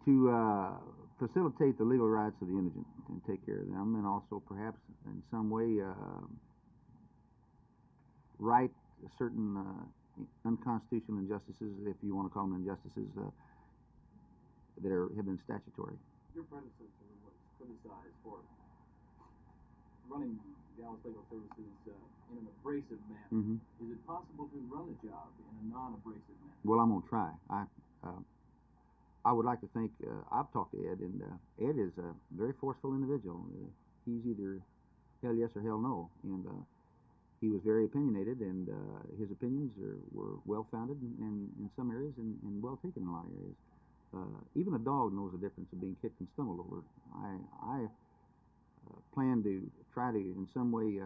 to facilitate the legal rights of the indigent and take care of them, and also perhaps in some way right certain unconstitutional injustices, if you want to call them injustices, that have been statutory. Your predecessor was criticized for running Dallas Legal Services in an abrasive manner. Mm-hmm. Is it possible to run the job in a non-abrasive manner? Well, I'm going to try. I would like to think, I've talked to Ed, and Ed is a very forceful individual. He's either hell yes or hell no, and he was very opinionated, and his opinions were well-founded and in some areas and well taken in a lot of areas. Even a dog knows the difference of being kicked and stumbled over. I plan to try to, in some way,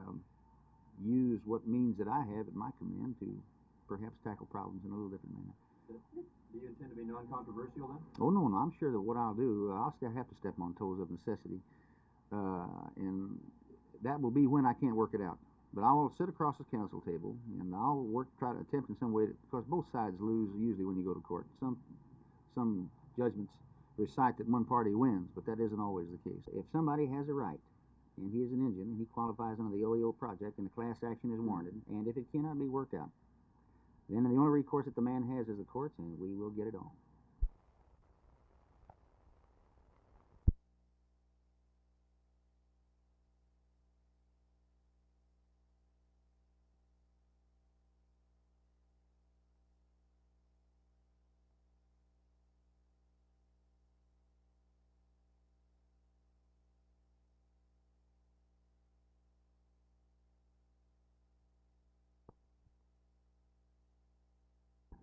use what means that I have at my command to perhaps tackle problems in a little different manner. Do you intend to be non-controversial then? Oh, no, I'm sure that what I'll do, I'll still have to step on toes of necessity, and that will be when I can't work it out. But I will sit across the council table, and I'll try to attempt in some way, because both sides lose usually when you go to court. Some judgments recite that one party wins, but that isn't always the case. If somebody has a right, and he is an indigent, and he qualifies under the OEO project, and the class action is warranted, and if it cannot be worked out, then the only recourse that the man has is the courts, and we will get it on.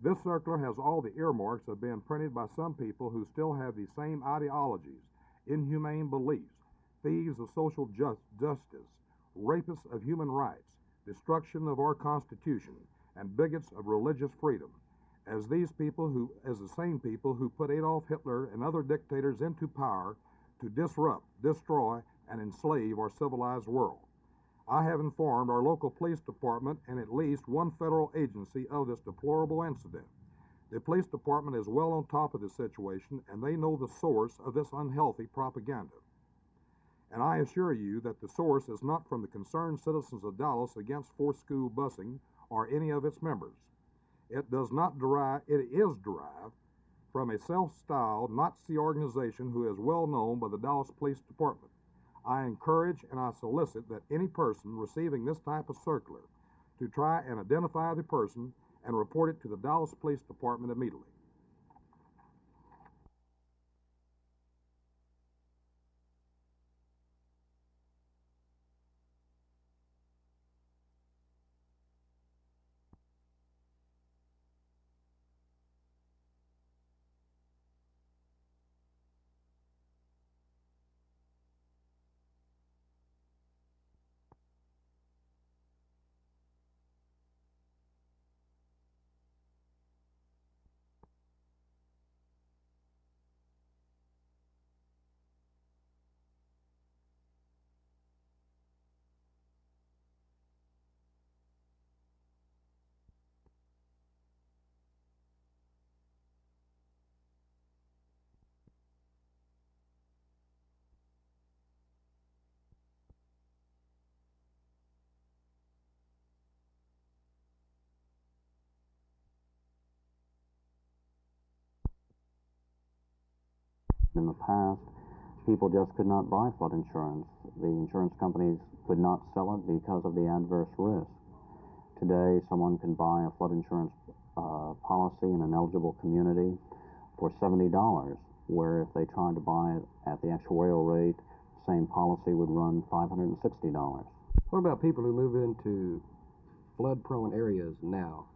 This circular has all the earmarks that have been printed by some people who still have the same ideologies, inhumane beliefs, thieves of social justice, rapists of human rights, destruction of our Constitution, and bigots of religious freedom, as the same people who put Adolf Hitler and other dictators into power to disrupt, destroy, and enslave our civilized world. I have informed our local police department and at least one federal agency of this deplorable incident. The police department is well on top of the situation, and they know the source of this unhealthy propaganda. And I assure you that the source is not from the concerned citizens of Dallas against forced school busing or any of its members. It is derived from a self-styled Nazi organization who is well known by the Dallas Police Department. I encourage and I solicit that any person receiving this type of circular to try and identify the person and report it to the Dallas Police Department immediately. In the past, people just could not buy flood insurance. The insurance companies could not sell it because of the adverse risk. Today, someone can buy a flood insurance policy in an eligible community for $70, where if they tried to buy it at the actuarial rate, the same policy would run $560. What about people who move into flood-prone areas now?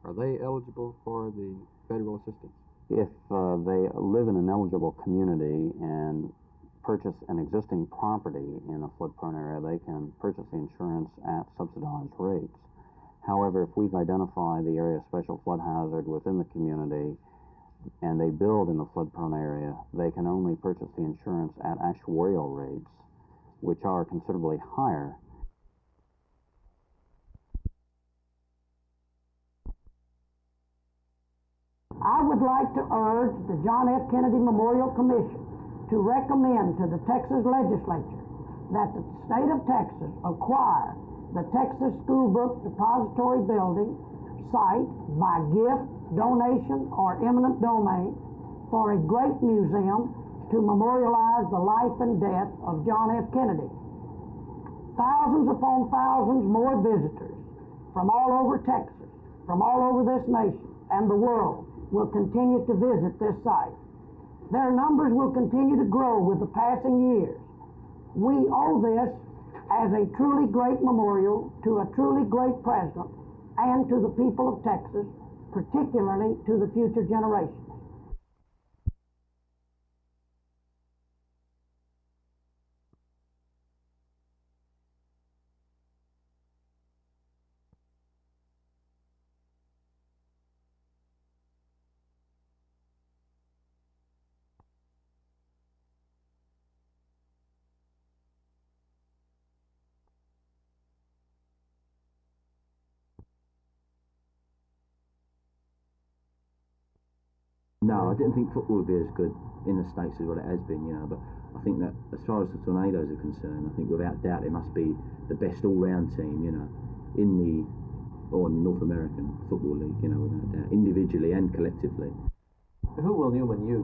Are they eligible for the federal assistance? If they live in an eligible community and purchase an existing property in a flood-prone area, they can purchase the insurance at subsidized rates. However, if we've identified the area of special flood hazard within the community and they build in the flood-prone area, they can only purchase the insurance at actuarial rates, which are considerably higher. I would like like to urge the John F. Kennedy Memorial Commission to recommend to the Texas legislature that the state of Texas acquire the Texas School Book Depository Building site by gift, donation, or eminent domain for a great museum to memorialize the life and death of John F. Kennedy. Thousands upon thousands more visitors from all over Texas, from all over this nation and the world will continue to visit this site. Their numbers will continue to grow with the passing years. We owe this as a truly great memorial to a truly great president and to the people of Texas, particularly to the future generations. No, I didn't think football would be as good in the States as what it has been, you know, but I think that as far as the Tornadoes are concerned, I think without doubt they must be the best all-round team, you know, in the North American Football League, you know, without doubt, individually and collectively. Who will Newman use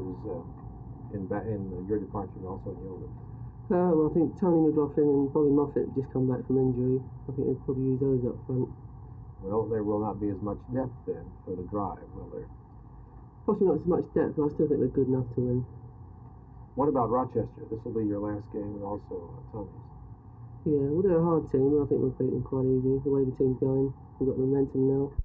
in your departure and also in yours? Well, I think Tony McLaughlin and Bobby Moffett just come back from injury. I think they'll probably use those up front. Well, there will not be as much depth then for the drive, will there? Possibly not as much depth, but I still think they're good enough to win. What about Rochester? This will be your last game and also Tony's. Yeah, well, they're a hard team, and I think we'll beat them quite easy. The way the team's going, we've got momentum now.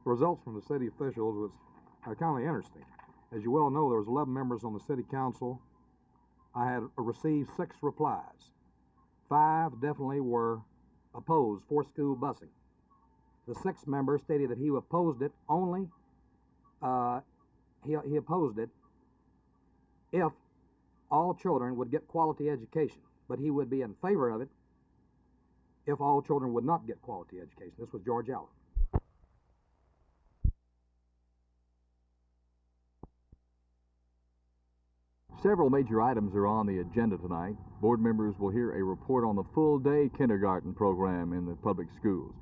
The results from the city officials was kind of interesting. As you well know, there was 11 members on the city council. I had received 6 replies. 5 definitely were opposed for school busing. The 6th member stated that he opposed it only, he opposed it if all children would get quality education, but he would be in favor of it if all children would not get quality education. This was George Allen. Several major items are on the agenda tonight. Board members will hear a report on the full-day kindergarten program in the public schools.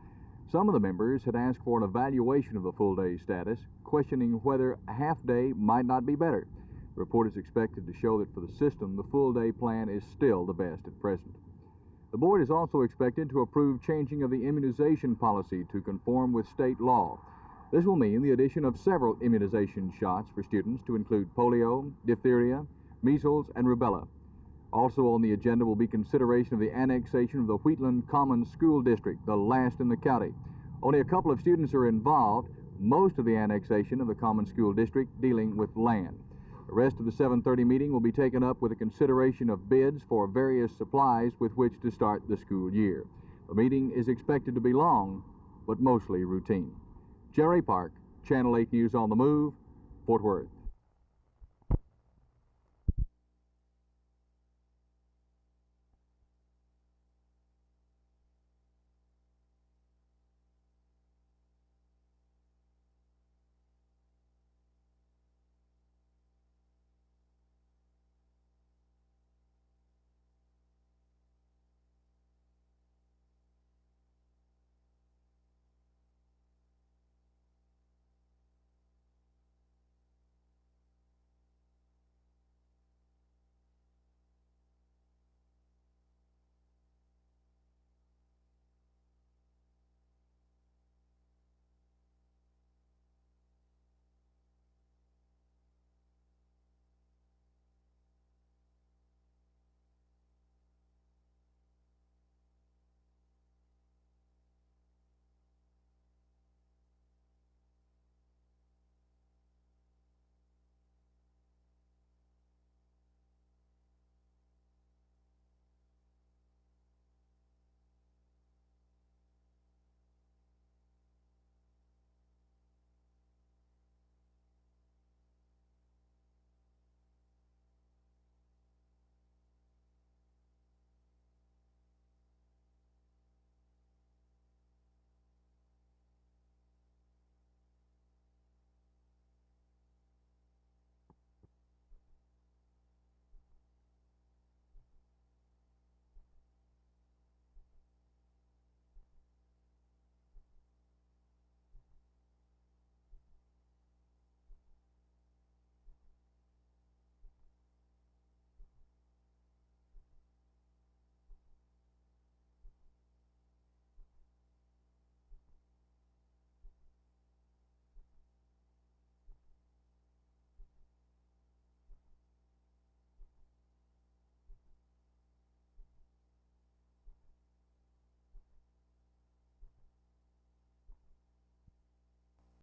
Some of the members had asked for an evaluation of the full-day status, questioning whether a half-day might not be better. The report is expected to show that for the system, the full-day plan is still the best at present. The board is also expected to approve changing of the immunization policy to conform with state law. This will mean the addition of several immunization shots for students to include polio, diphtheria, measles, and rubella. Also on the agenda will be consideration of the annexation of the Wheatland Common School District, the last in the county. Only a couple of students are involved, most of the annexation of the Common School District dealing with land. The rest of the 7:30 meeting will be taken up with a consideration of bids for various supplies with which to start the school year. The meeting is expected to be long, but mostly routine. Jerry Park, Channel 8 News on the Move, Fort Worth.